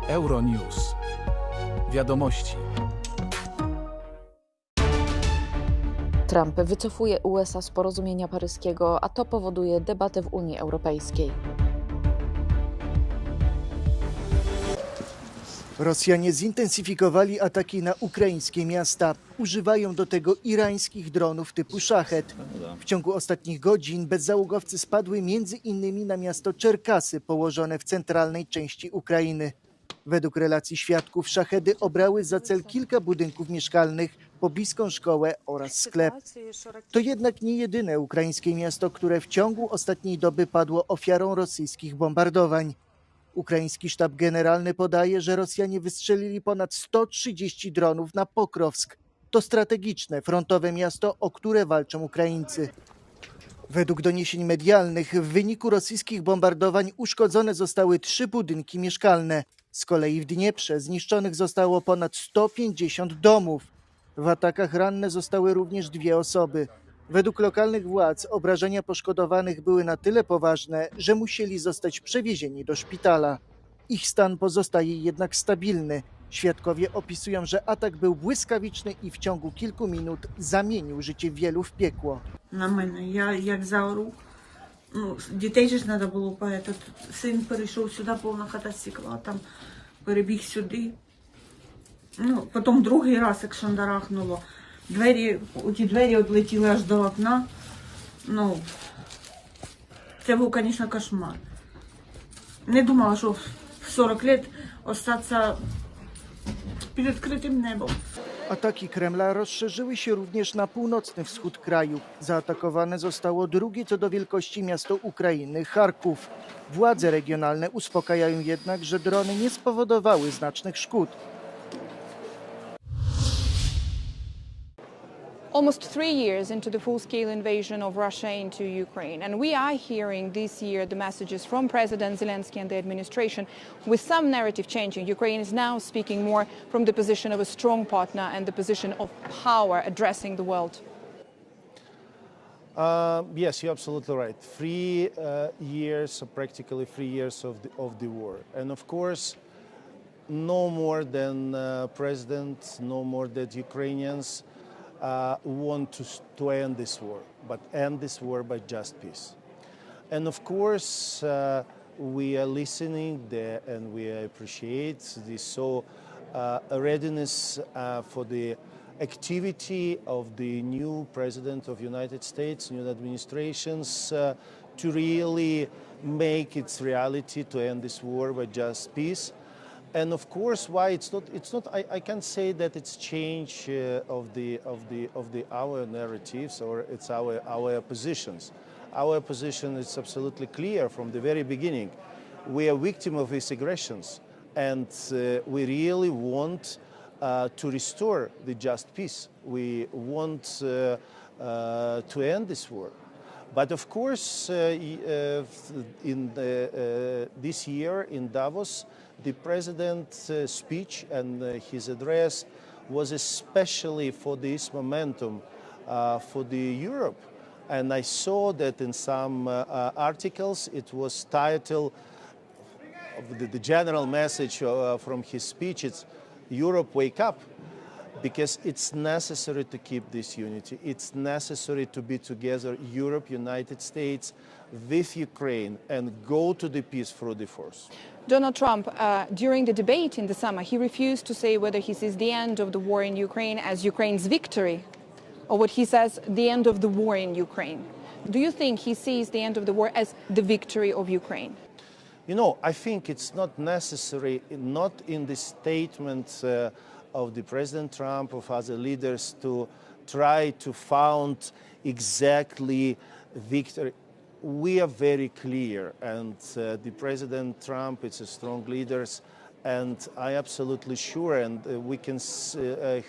Euronews. Wiadomości. Trump wycofuje USA z porozumienia paryskiego, a to powoduje debatę w Unii Europejskiej. Rosjanie zintensyfikowali ataki na ukraińskie miasta. Używają do tego irańskich dronów typu Szachet. W ciągu ostatnich godzin bezzałogowcy spadły m.in. na miasto Czerkasy, położone w centralnej części Ukrainy. Według relacji świadków szachedy obrały za cel kilka budynków mieszkalnych, pobliską szkołę oraz sklep. To jednak nie jedyne ukraińskie miasto, które w ciągu ostatniej doby padło ofiarą rosyjskich bombardowań. Ukraiński sztab generalny podaje, że Rosjanie wystrzelili ponad 130 dronów na Pokrowsk. To strategiczne, frontowe miasto, o które walczą Ukraińcy. Według doniesień medialnych w wyniku rosyjskich bombardowań uszkodzone zostały 3 budynki mieszkalne. Z kolei w Dnieprze zniszczonych zostało ponad 150 domów. W atakach ranne zostały również 2 osoby. Według lokalnych władz obrażenia poszkodowanych były na tyle poważne, że musieli zostać przewiezieni do szpitala. Ich stan pozostaje jednak stabilny. Świadkowie opisują, że atak był błyskawiczny i w ciągu kilku minut zamienił życie wielu w piekło. На мене. Я як заору. Дітей же ж треба було, син перейшов сюди, повна хата стекла, там перебіг сюди. Потім другий раз, як шандарахнуло. Ті двері відлетіли аж до окна. Це був, звісно, кошмар. Не думала, що в 40 років остатися під відкритим небом. Ataki Kremla rozszerzyły się również na północny wschód kraju. Zaatakowane zostało drugie co do wielkości miasto Ukrainy, Charków. Władze regionalne uspokajają jednak, że drony nie spowodowały znacznych szkód. Almost 3 years into the full-scale invasion of Russia into Ukraine, and we are hearing this year the messages from President Zelensky and the administration with some narrative changing. Ukraine is now speaking more from the position of a strong partner and the position of power addressing the world. Yes, you're absolutely right. 3 years, practically 3 years of the war. And of course, no more than President, no more than Ukrainians want to end this war, but end this war by just peace. And of course, we are listening there and we appreciate this readiness for the activity of the new President of the United States, new administrations, to really make its reality to end this war by just peace. And of course, why it's not. I can't say that it's change of our narratives or it's our positions. Our position is absolutely clear from the very beginning. We are victim of these aggressions, and we really want to restore the just peace. We want to end this war. But of course, this year in Davos, the President's speech and his address was especially for this momentum for Europe. And I saw that in some articles it was titled, the general message from his speech, it's Europe, wake up. Because it's necessary to keep this unity. It's necessary to be together, Europe, United States, with Ukraine, and go to the peace through the force. Donald Trump, during the debate in the summer, he refused to say whether he sees the end of the war in Ukraine as Ukraine's victory, or what he says, the end of the war in Ukraine. Do you think he sees the end of the war as the victory of Ukraine? You know, I think it's not necessary, not in the statements of the President Trump, of other leaders, to try to found exactly victory. We are very clear, and the President Trump is a strong leader, and I absolutely sure, and we can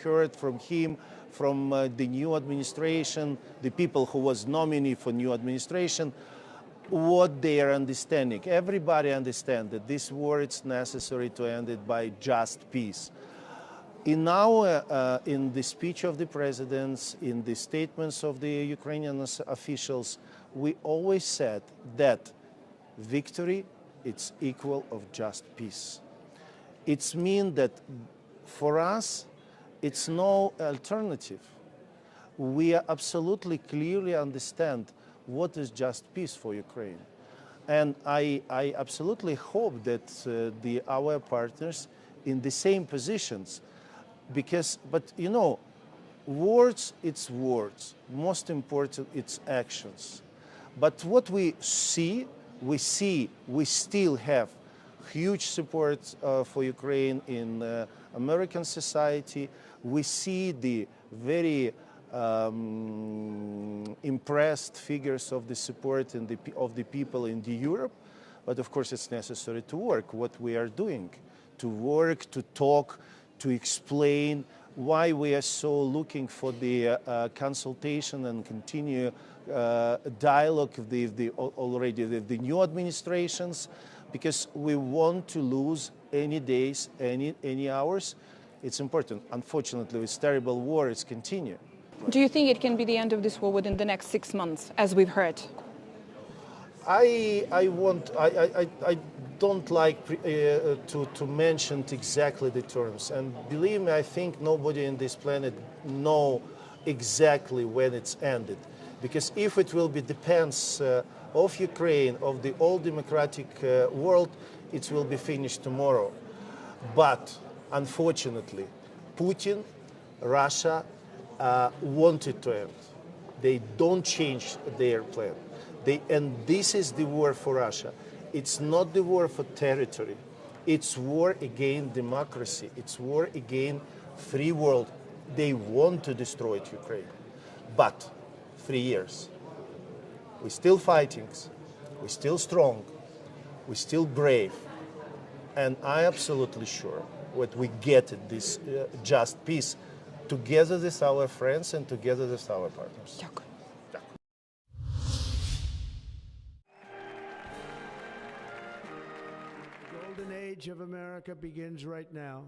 hear it from him, from the new administration, the people who was nominee for new administration, what they are understanding. Everybody understands that this war it's necessary to end it by just peace. In the speech of the presidents, in the statements of the Ukrainian officials, we always said that victory is equal of just peace. It means that for us, it's no alternative. We absolutely clearly understand what is just peace for Ukraine. And I absolutely hope that our partners in the same positions, but you know, words, it's words. Most important, it's actions. But what we still have huge support for Ukraine in American society. We see the very impressed figures of the support of the people in Europe. But of course, it's necessary to work what we are doing, to work, to talk, to explain why we are so looking for the consultation and continue dialogue with the new administrations, because we want to lose any days, any hours. It's important. Unfortunately, this terrible war is continuing. Do you think it can be the end of this war within the next 6 months, as we've heard? I don't like to mention exactly the terms, and believe me, I think nobody on this planet know exactly when it's ended, because if it will be depends of Ukraine, of the old democratic world, it will be finished tomorrow. But unfortunately, Putin, Russia wanted to end. They don't change their plan. And this is the war for Russia. It's not the war for territory. It's war against democracy. It's war against free world. They want to destroy Ukraine. But 3 years. We're still fighting. We're still strong. We're still brave. And I'm absolutely sure that we get this just peace together with our friends and together with our partners. Дякую. The golden age of America begins right now.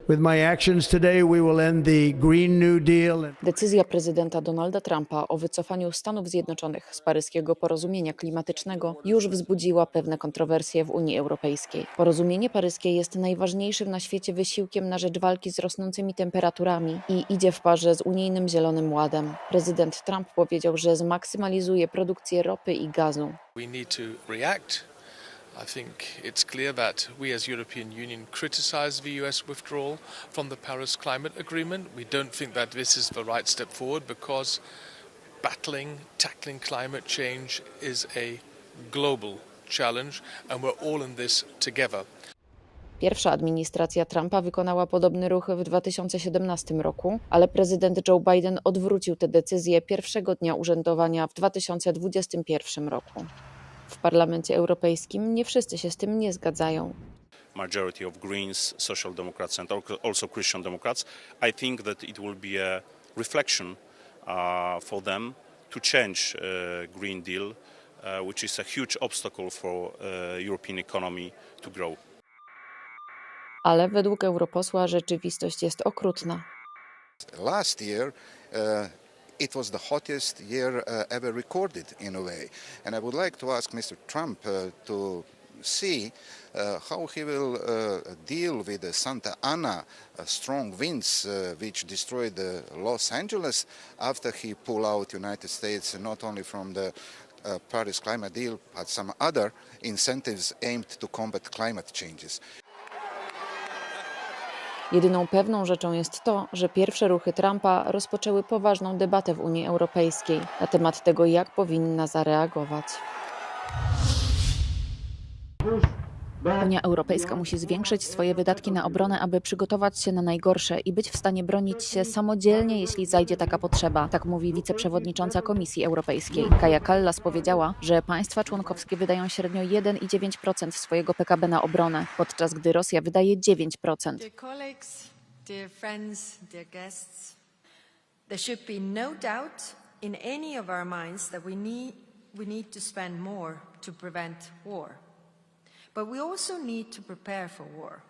With my actions today, we will end the Green New Deal. Decyzja prezydenta Donalda Trumpa o wycofaniu Stanów Zjednoczonych z paryskiego porozumienia klimatycznego już wzbudziła pewne kontrowersje w Unii Europejskiej. Porozumienie paryskie jest najważniejszym na świecie wysiłkiem na rzecz walki z rosnącymi temperaturami i idzie w parze z unijnym Zielonym Ładem. Prezydent Trump powiedział, że zmaksymalizuje produkcję ropy i gazu. We need to react. I think it's clear that we as European Union criticise the US withdrawal from the Paris Climate Agreement. We don't think that this is the right step forward, because tackling climate change is a global challenge and we're all in this together. Pierwsza administracja Trumpa wykonała podobny ruch w 2017 roku, ale prezydent Joe Biden odwrócił tę decyzję pierwszego dnia urzędowania w 2021 roku. W Parlamencie Europejskim nie wszyscy się z tym nie zgadzają. Majority of Greens, Social Democrats and also Christian Democrats, I think that it will be a reflection for them to change Green Deal, which is a huge obstacle for European economy to grow. Ale według europosła rzeczywistość jest okrutna. Last year, it was the hottest year ever recorded in a way. And I would like to ask Mr. Trump to see how he will deal with the Santa Ana strong winds which destroyed Los Angeles after he pulled out United States not only from the Paris climate deal but some other incentives aimed to combat climate changes. Jedyną pewną rzeczą jest to, że pierwsze ruchy Trumpa rozpoczęły poważną debatę w Unii Europejskiej na temat tego, jak powinna zareagować. Unia Europejska musi zwiększyć swoje wydatki na obronę, aby przygotować się na najgorsze i być w stanie bronić się samodzielnie, jeśli zajdzie taka potrzeba. Tak mówi wiceprzewodnicząca Komisji Europejskiej. Kaja Kallas powiedziała, że państwa członkowskie wydają średnio 1,9% swojego PKB na obronę, podczas gdy Rosja wydaje 9%. Dear colleagues, dear friends, dear guests, there should be no doubt in any of our minds that we need to spend more to prevent war. But we also need to prepare for war.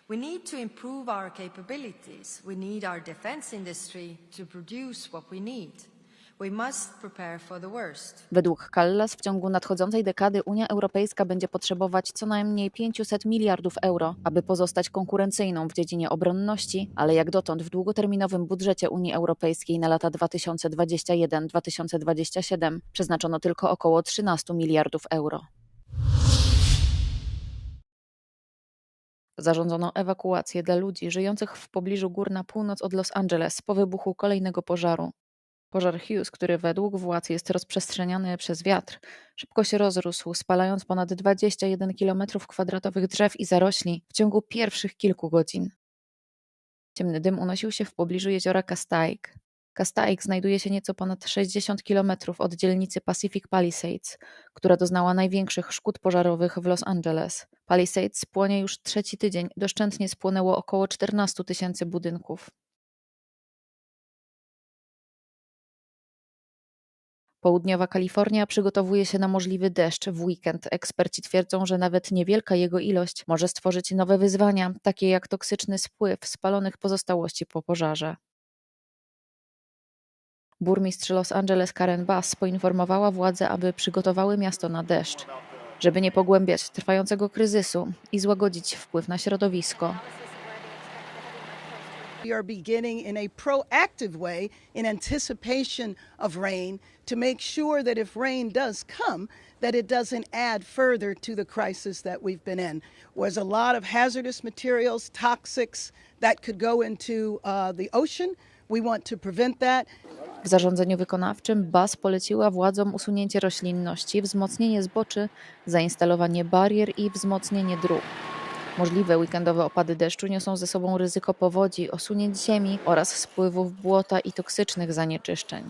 We need to improve our capabilities. We need our defense industry to produce what we need. We must prepare for the worst. Według Callas w ciągu nadchodzącej dekady Unia Europejska będzie potrzebować co najmniej 500 miliardów euro, aby pozostać konkurencyjną w dziedzinie obronności, ale jak dotąd w długoterminowym budżecie Unii Europejskiej na lata 2021-2027 przeznaczono tylko około 13 miliardów euro. Zarządzono ewakuację dla ludzi żyjących w pobliżu gór na północ od Los Angeles po wybuchu kolejnego pożaru. Pożar Hughes, który według władz jest rozprzestrzeniany przez wiatr, szybko się rozrósł, spalając ponad 21 km² drzew i zarośli w ciągu pierwszych kilku godzin. Ciemny dym unosił się w pobliżu jeziora Castaic. Castaic znajduje się nieco ponad 60 km od dzielnicy Pacific Palisades, która doznała największych szkód pożarowych w Los Angeles. Palisades płonie już trzeci tydzień, doszczętnie spłonęło około 14 000 budynków. Południowa Kalifornia przygotowuje się na możliwy deszcz w weekend. Eksperci twierdzą, że nawet niewielka jego ilość może stworzyć nowe wyzwania, takie jak toksyczny spływ spalonych pozostałości po pożarze. Burmistrz Los Angeles Karen Bass poinformowała władze, aby przygotowały miasto na deszcz, żeby nie pogłębiać trwającego kryzysu i złagodzić wpływ na środowisko. We are beginning in a proactive way in anticipation of rain to make sure that if rain does come, that it doesn't add further to the crisis that we've been in. There's a lot of hazardous materials, toxics that could go into the ocean. We want to prevent that. W zarządzeniu wykonawczym Bass poleciła władzom usunięcie roślinności, wzmocnienie zboczy, zainstalowanie barier i wzmocnienie dróg. Możliwe weekendowe opady deszczu niosą ze sobą ryzyko powodzi, osunięć ziemi oraz spływów błota i toksycznych zanieczyszczeń.